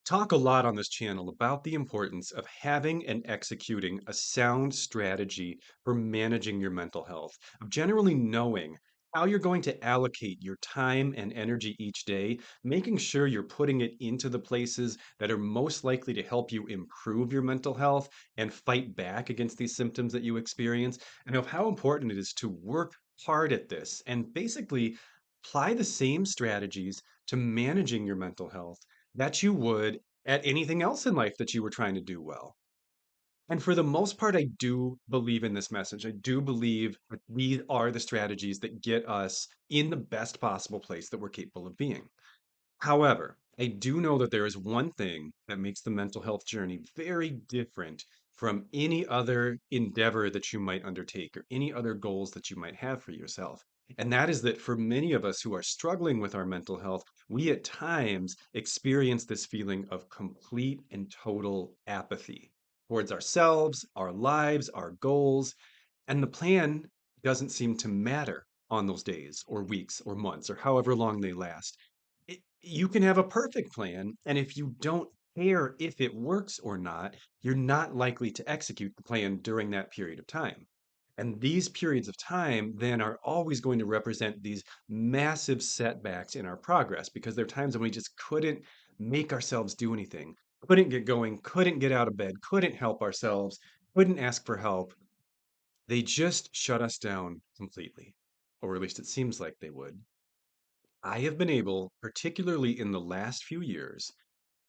Talk a lot on this channel about the importance of having and executing a sound strategy for managing your mental health, of generally knowing how you're going to allocate your time and energy each day, making sure you're putting it into the places that are most likely to help you improve your mental health and fight back against these symptoms that you experience, and of how important it is to work hard at this and basically apply the same strategies to managing your mental health that you would at anything else in life that you were trying to do well. And for the most part, I do believe in this message. I do believe that these are the strategies that get us in the best possible place that we're capable of being. However, I do know that there is one thing that makes the mental health journey very different from any other endeavor that you might undertake or any other goals that you might have for yourself. And that is that for many of us who are struggling with our mental health, we at times experience this feeling of complete and total apathy towards ourselves, our lives, our goals, and the plan doesn't seem to matter on those days or weeks or months or however long they last. You can have a perfect plan, and if you don't care if it works or not, you're not likely to execute the plan during that period of time. And these periods of time then are always going to represent these massive setbacks in our progress because there are times when we just couldn't make ourselves do anything, couldn't get going, couldn't get out of bed, couldn't help ourselves, couldn't ask for help. They just shut us down completely, or at least it seems like they would. I have been able, particularly in the last few years,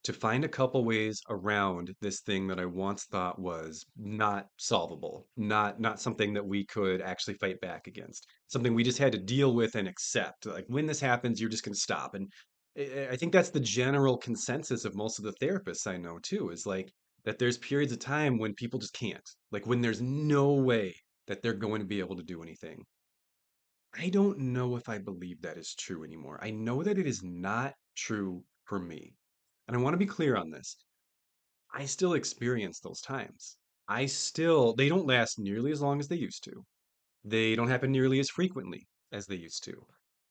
to find a couple ways around this thing that I once thought was not solvable, not something that we could actually fight back against, something we just had to deal with and accept. Like when this happens, you're just going to stop. And I think that's the general consensus of most of the therapists I know too, is like that there's periods of time when people just can't, like when there's no way that they're going to be able to do anything. I don't know if I believe that is true anymore. I know that it is not true for me. And I want to be clear on this. I still experience those times. They don't last nearly as long as they used to. They don't happen nearly as frequently as they used to.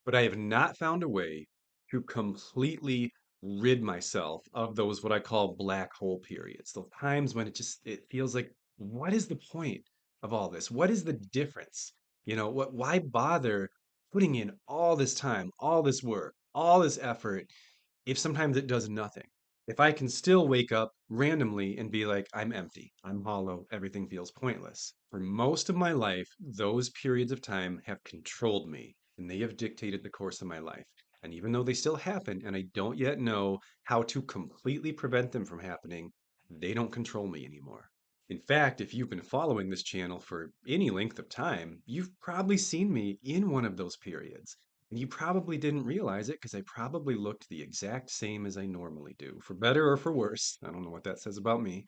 But I have not found a way to completely rid myself of those what I call black hole periods. Those times when it feels like, what is the point of all this? What is the difference? Why bother putting in all this time, all this work, all this effort if sometimes it does nothing? If I can still wake up randomly and be like, I'm empty, I'm hollow, everything feels pointless. For most of my life, those periods of time have controlled me and they have dictated the course of my life. And even though they still happen and I don't yet know how to completely prevent them from happening, they don't control me anymore. In fact, if you've been following this channel for any length of time, you've probably seen me in one of those periods. And you probably didn't realize it because I probably looked the exact same as I normally do, for better or for worse. I don't know what that says about me.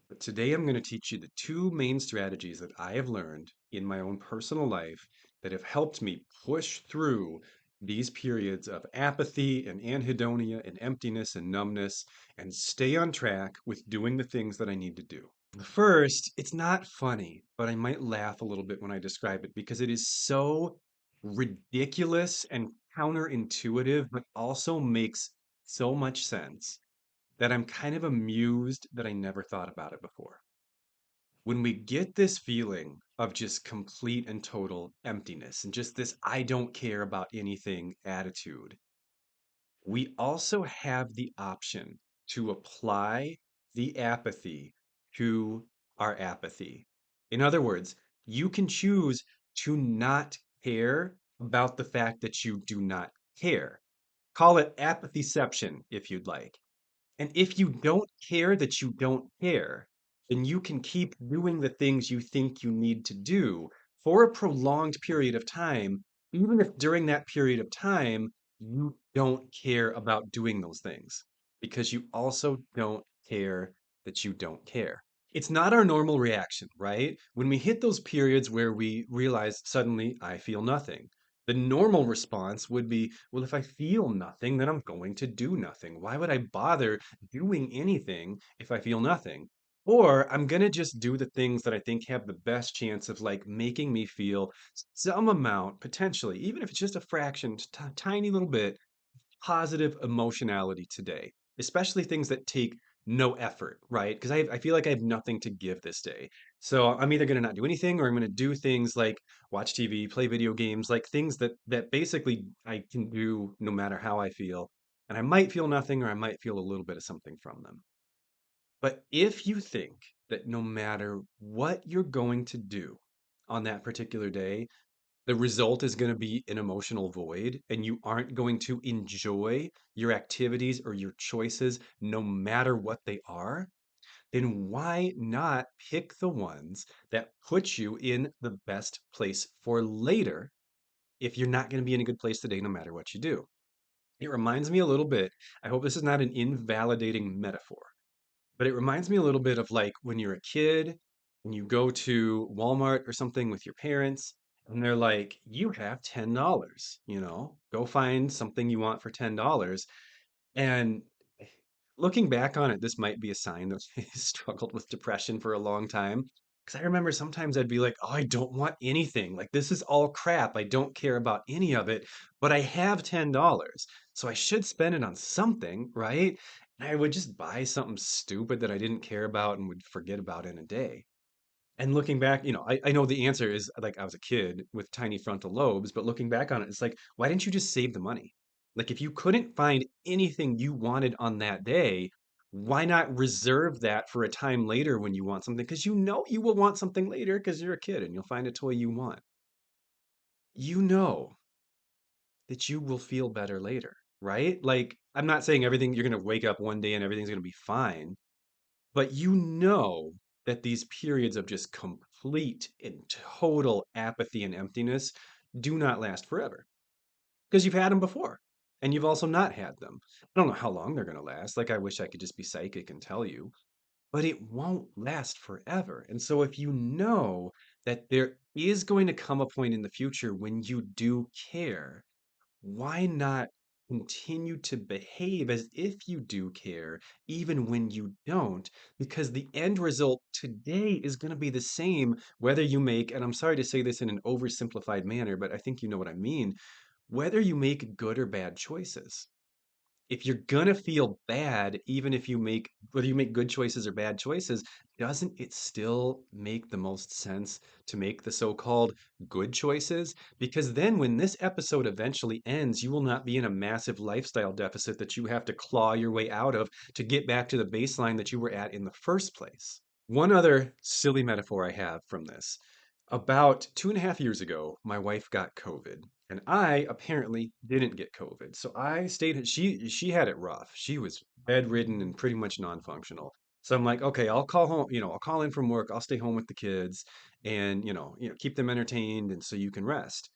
But today I'm going to teach you the two main strategies that I have learned in my own personal life that have helped me push through these periods of apathy and anhedonia and emptiness and numbness and stay on track with doing the things that I need to do. First, it's not funny, but I might laugh a little bit when I describe it because it is so ridiculous and counterintuitive, but also makes so much sense that I'm kind of amused that I never thought about it before. When we get this feeling of just complete and total emptiness and just this I don't care about anything attitude, we also have the option to apply the apathy to our apathy. In other words, you can choose to not care about the fact that you do not care. Call it apathyception if you'd like. And if you don't care that you don't care, then you can keep doing the things you think you need to do for a prolonged period of time, even if during that period of time you don't care about doing those things, because you also don't care that you don't care. It's not our normal reaction, right? When we hit those periods where we realize suddenly I feel nothing. The normal response would be, well, if I feel nothing, then I'm going to do nothing. Why would I bother doing anything if I feel nothing? Or I'm going to just do the things that I think have the best chance of like making me feel some amount, potentially, even if it's just a fraction, tiny little bit, positive emotionality today. especially things that take no effort, right? Because I feel like I have nothing to give this day. So I'm either going to not do anything or I'm going to do things like watch TV, play video games, like things that basically I can do no matter how I feel. And I might feel nothing or I might feel a little bit of something from them. But if you think that no matter what you're going to do on that particular day, the result is going to be an emotional void and you aren't going to enjoy your activities or your choices no matter what they are, then why not pick the ones that put you in the best place for later if you're not going to be in a good place today no matter what you do? It reminds me a little bit, I hope this is not an invalidating metaphor, but it reminds me a little bit of like when you're a kid and you go to Walmart or something with your parents and they're like, you have $10, go find something you want for $10. And looking back on it, this might be a sign that I struggled with depression for a long time. Because I remember sometimes I'd be like, oh, I don't want anything. Like, this is all crap. I don't care about any of it, but I have $10. So I should spend it on something, right? And I would just buy something stupid that I didn't care about and would forget about in a day. And looking back, I know the answer is like I was a kid with tiny frontal lobes, but looking back on it, it's like, why didn't you just save the money? Like, if you couldn't find anything you wanted on that day, why not reserve that for a time later when you want something? Because you know you will want something later because you're a kid and you'll find a toy you want. You know that you will feel better later, right? Like, I'm not saying everything, you're going to wake up one day and everything's going to be fine. But you know that these periods of just complete and total apathy and emptiness do not last forever because you've had them before and you've also not had them. I don't know how long they're going to last. Like, I wish I could just be psychic and tell you, but it won't last forever. And so, if you know that there is going to come a point in the future when you do care, why not continue to behave as if you do care, even when you don't? Because the end result today is going to be the same, whether you make, and I'm sorry to say this in an oversimplified manner, but I think you know what I mean, whether you make good or bad choices. If you're gonna feel bad, even if you make, whether you make good choices or bad choices, doesn't it still make the most sense to make the so-called good choices? Because then when this episode eventually ends, you will not be in a massive lifestyle deficit that you have to claw your way out of to get back to the baseline that you were at in the first place. One other silly metaphor I have from this. About 2.5 years ago, my wife got COVID, and I apparently didn't get COVID. So I stayed, she had it rough. She was bedridden and pretty much non-functional. So I'm like, okay, I'll call home, I'll call in from work, I'll stay home with the kids and, keep them entertained and so you can rest.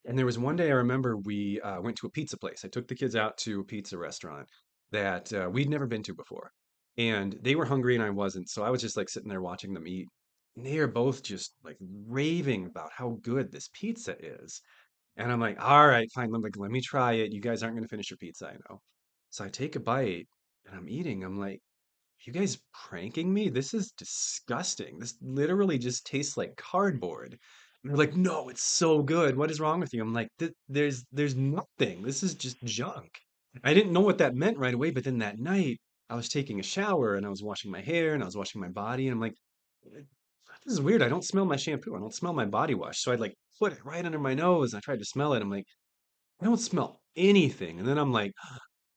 And there was one day I remember we went to a pizza place. I took the kids out to a pizza restaurant that we'd never been to before. And they were hungry and I wasn't. So I was just like sitting there watching them eat. And they are both just like raving about how good this pizza is. And I'm like, all right, fine. Let me try it. You guys aren't going to finish your pizza, I know. So I take a bite and I'm eating. I'm like, you guys pranking me? This is disgusting. This literally just tastes like cardboard. And they're like, no, it's so good. What is wrong with you? I'm like, there's nothing. This is just junk. I didn't know what that meant right away, but then that night I was taking a shower and I was washing my hair and I was washing my body and I'm like, this is weird. I don't smell my shampoo. I don't smell my body wash. So I'd like put it right under my nose and I tried to smell it. I'm like, I don't smell anything. And then I'm like,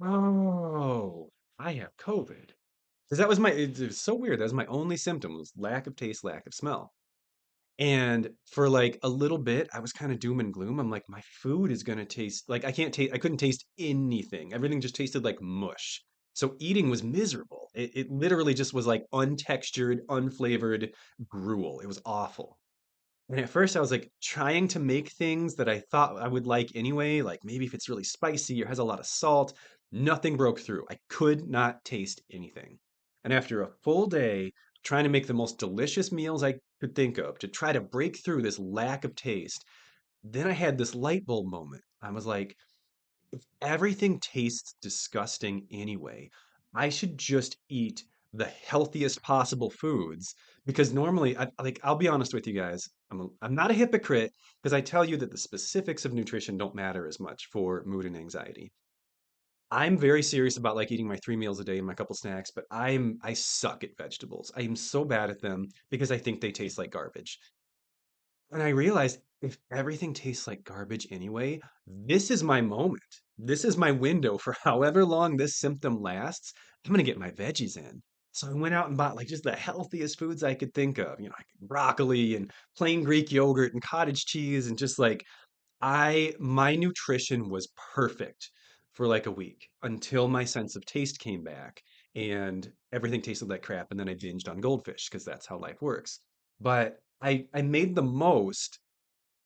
oh, I have COVID. Because that was it was so weird. That was my only symptom was lack of taste, lack of smell. And for like a little bit, I was kind of doom and gloom. I'm like, my food is gonna taste like I couldn't taste anything. Everything just tasted like mush. So eating was miserable. It literally just was like untextured, unflavored gruel. It was awful. And at first I was like trying to make things that I thought I would like anyway, like maybe if it's really spicy or has a lot of salt. Nothing broke through. I could not taste anything. And after a full day trying to make the most delicious meals I could think of to try to break through this lack of taste, then I had this light bulb moment. I was like, everything tastes disgusting anyway. I should just eat the healthiest possible foods because normally, I'll be honest with you guys, I'm not a hypocrite because I tell you that the specifics of nutrition don't matter as much for mood and anxiety. I'm very serious about like eating my 3 meals a day and my couple snacks, but I suck at vegetables. I am so bad at them because I think they taste like garbage. And I realized if everything tastes like garbage anyway, this is my moment. This is my window for however long this symptom lasts. I'm gonna get my veggies in. So I went out and bought like just the healthiest foods I could think of, like broccoli and plain Greek yogurt and cottage cheese and just like my nutrition was perfect for like a week until my sense of taste came back and everything tasted like crap. And then I binged on goldfish because that's how life works. But I made the most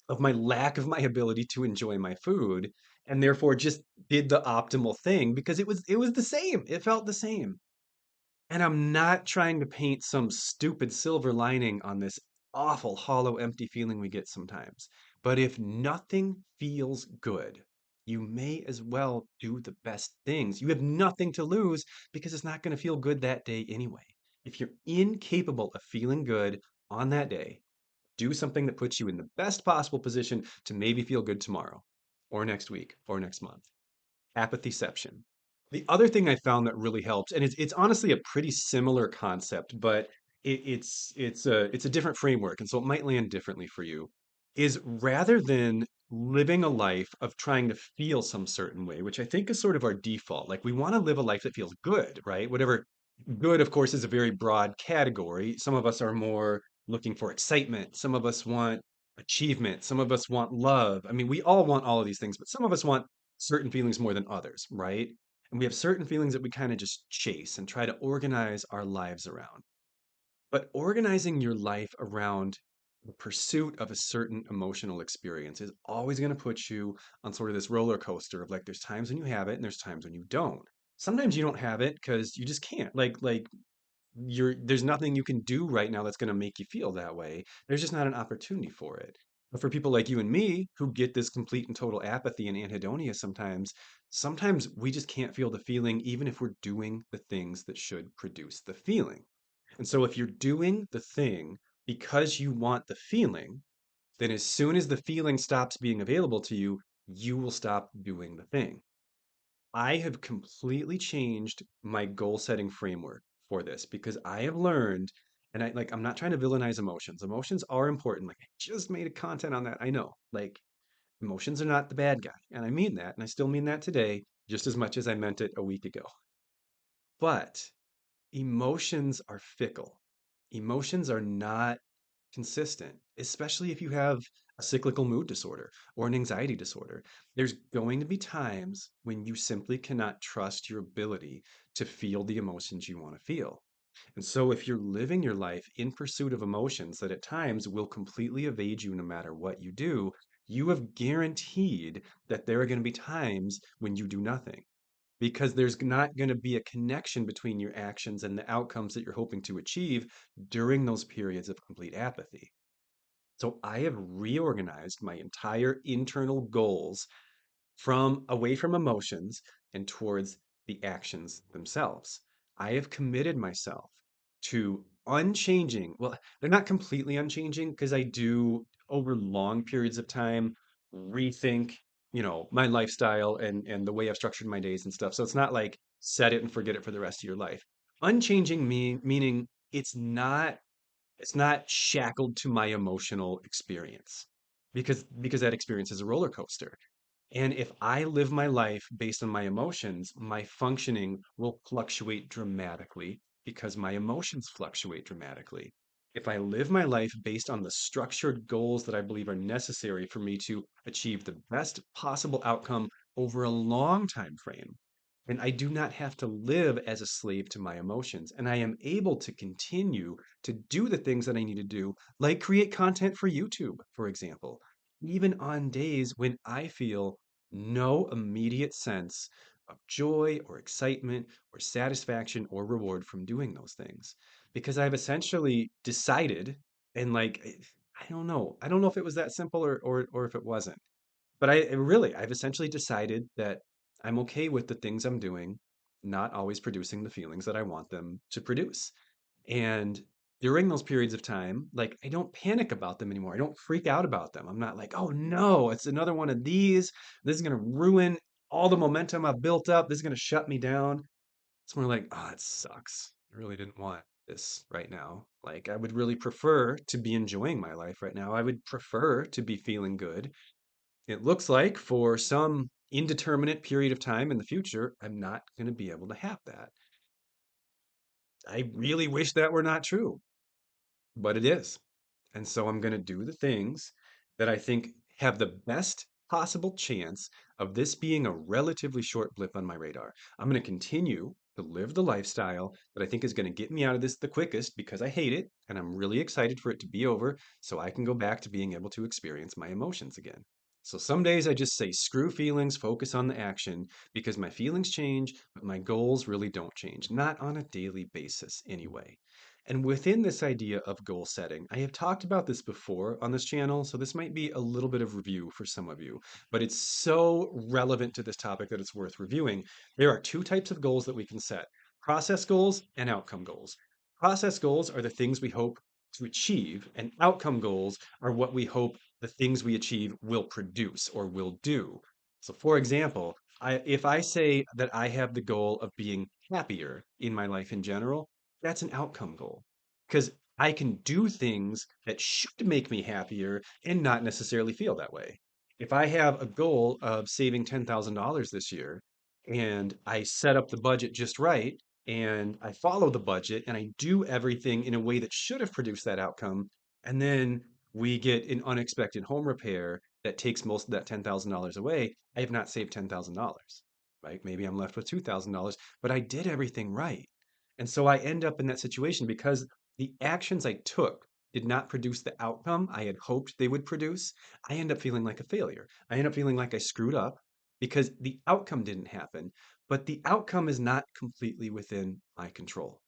of my lack of my ability to enjoy my food and therefore just did the optimal thing because it was the same. It felt the same. And I'm not trying to paint some stupid silver lining on this awful, hollow, empty feeling we get sometimes. But if nothing feels good, you may as well do the best things. You have nothing to lose because it's not going to feel good that day anyway. If you're incapable of feeling good on that day, do something that puts you in the best possible position to maybe feel good tomorrow or next week or next month. Apathyception. The other thing I found that really helps, and it's honestly a pretty similar concept, but it's a different framework, and so it might land differently for you, is rather than living a life of trying to feel some certain way, which I think is sort of our default. Like we want to live a life that feels good, right? Whatever good, of course, is a very broad category. Some of us are more looking for excitement. Some of us want achievement. Some of us want love. I mean, we all want all of these things, but some of us want certain feelings more than others, right? And we have certain feelings that we kind of just chase and try to organize our lives around. But organizing your life around the pursuit of a certain emotional experience is always going to put you on sort of this roller coaster of like there's times when you have it and there's times when you don't. Sometimes you don't have it because you just can't. Like there's nothing you can do right now that's going to make you feel that way. There's just not an opportunity for it. But for people like you and me who get this complete and total apathy and anhedonia sometimes we just can't feel the feeling even if we're doing the things that should produce the feeling. And so if you're doing the thing because you want the feeling, then as soon as the feeling stops being available to you, you will stop doing the thing. I have completely changed my goal setting framework for this because I have learned, and I'm not trying to villainize emotions. Emotions are important. Like I just made a content on that. I know. Like emotions are not the bad guy. And I mean that, and I still mean that today, just as much as I meant it a week ago. But emotions are fickle. Emotions are not consistent, especially if you have a cyclical mood disorder or an anxiety disorder. There's going to be times when you simply cannot trust your ability to feel the emotions you want to feel. And so, if you're living your life in pursuit of emotions that at times will completely evade you no matter what you do, you have guaranteed that there are going to be times when you do nothing because there's not going to be a connection between your actions and the outcomes that you're hoping to achieve during those periods of complete apathy. So I have reorganized my entire internal goals from away from emotions and towards the actions themselves. I have committed myself to unchanging. Well, they're not completely unchanging because I do over long periods of time rethink, my lifestyle and the way I've structured my days and stuff. So it's not like set it and forget it for the rest of your life. Unchanging meaning it's not shackled to my emotional experience because that experience is a roller coaster. And if I live my life based on my emotions, my functioning will fluctuate dramatically because my emotions fluctuate dramatically. If I live my life based on the structured goals that I believe are necessary for me to achieve the best possible outcome over a long time frame, and I do not have to live as a slave to my emotions. And I am able to continue to do the things that I need to do, like create content for YouTube, for example, even on days when I feel no immediate sense of joy or excitement or satisfaction or reward from doing those things. Because I've essentially decided, and I don't know. I don't know if it was that simple or if it wasn't. But I've essentially decided that I'm okay with the things I'm doing, not always producing the feelings that I want them to produce. And during those periods of time, like I don't panic about them anymore. I don't freak out about them. I'm not like, oh no, it's another one of these. This is going to ruin all the momentum I've built up, this is going to shut me down. It's more like, oh, it sucks. I really didn't want this right now. Like, I would really prefer to be enjoying my life right now. I would prefer to be feeling good. It looks like for some indeterminate period of time in the future, I'm not going to be able to have that. I really wish that were not true, but it is. And so I'm going to do the things that I think have the best possible chance of this being a relatively short blip on my radar. I'm going to continue to live the lifestyle that I think is going to get me out of this the quickest because I hate it and I'm really excited for it to be over so I can go back to being able to experience my emotions again. So some days I just say, screw feelings, focus on the action because my feelings change, but my goals really don't change, not on a daily basis anyway. And within this idea of goal setting, I have talked about this before on this channel, so this might be a little bit of review for some of you, but it's so relevant to this topic that it's worth reviewing. There are two types of goals that we can set: process goals and outcome goals. Process goals are the things we hope to achieve, and outcome goals are what we hope the things we achieve will produce or will do. So, for example, if I say that I have the goal of being happier in my life in general, that's an outcome goal because I can do things that should make me happier and not necessarily feel that way. If I have a goal of saving $10,000 this year and I set up the budget just right and I follow the budget and I do everything in a way that should have produced that outcome, and then we get an unexpected home repair that takes most of that $10,000 away, I have not saved $10,000, right? Maybe I'm left with $2,000, but I did everything right. And so I end up in that situation because the actions I took did not produce the outcome I had hoped they would produce. I end up feeling like a failure. I end up feeling like I screwed up because the outcome didn't happen, but the outcome is not completely within my control.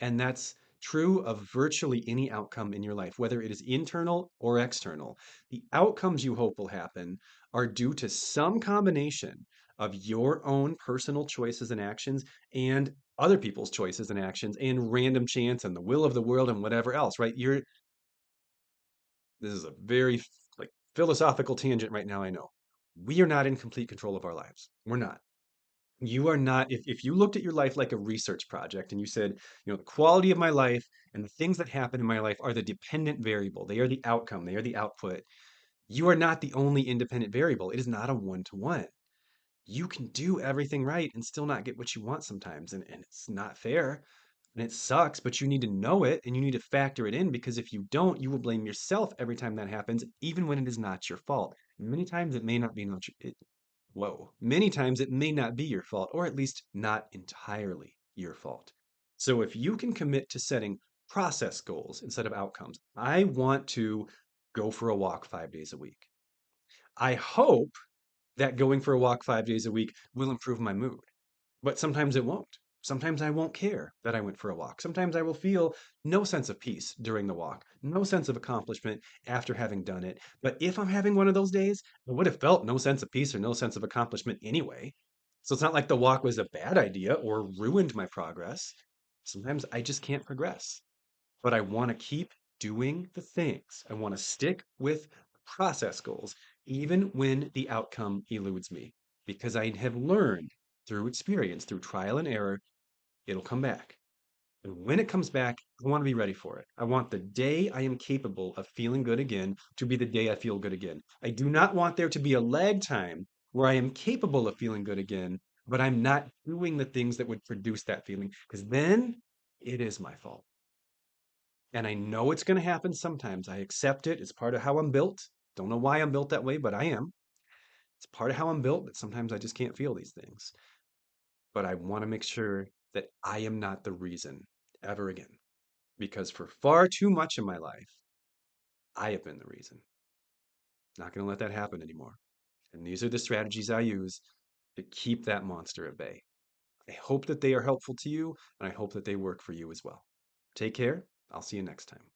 And that's true of virtually any outcome in your life, whether it is internal or external. The outcomes you hope will happen are due to some combination of your own personal choices and actions and other people's choices and actions and random chance and the will of the world and whatever else, right? This is a very like philosophical tangent right now, I know. We are not in complete control of our lives. We're not. You are not, if you looked at your life like a research project and you said, the quality of my life and the things that happen in my life are the dependent variable, they are the outcome, they are the output. You are not the only independent variable. It is not a one-to-one. You can do everything right and still not get what you want sometimes. And it's not fair and it sucks, but you need to know it and you need to factor it in because if you don't, you will blame yourself every time that happens, even when it is not your fault. Many times it may not be not your, whoa. Many times it may not be your fault, or at least not entirely your fault. So if you can commit to setting process goals instead of outcomes, I want to go for a walk 5 days a week. I hope that going for a walk 5 days a week will improve my mood. But sometimes it won't. Sometimes I won't care that I went for a walk. Sometimes I will feel no sense of peace during the walk, no sense of accomplishment after having done it. But if I'm having one of those days, I would have felt no sense of peace or no sense of accomplishment anyway. So it's not like the walk was a bad idea or ruined my progress. Sometimes I just can't progress, but I want to keep doing the things. I want to stick with process goals, even when the outcome eludes me, because I have learned through experience, through trial and error, it'll come back. And when it comes back, I want to be ready for it. I want the day I am capable of feeling good again to be the day I feel good again. I do not want there to be a lag time where I am capable of feeling good again, but I'm not doing the things that would produce that feeling, because then it is my fault. And I know it's going to happen sometimes. I accept it. It's part of how I'm built. Don't know why I'm built that way, but I am. It's part of how I'm built that sometimes I just can't feel these things. But I want to make sure that I am not the reason ever again. Because for far too much of my life, I have been the reason. Not going to let that happen anymore. And these are the strategies I use to keep that monster at bay. I hope that they are helpful to you, and I hope that they work for you as well. Take care. I'll see you next time.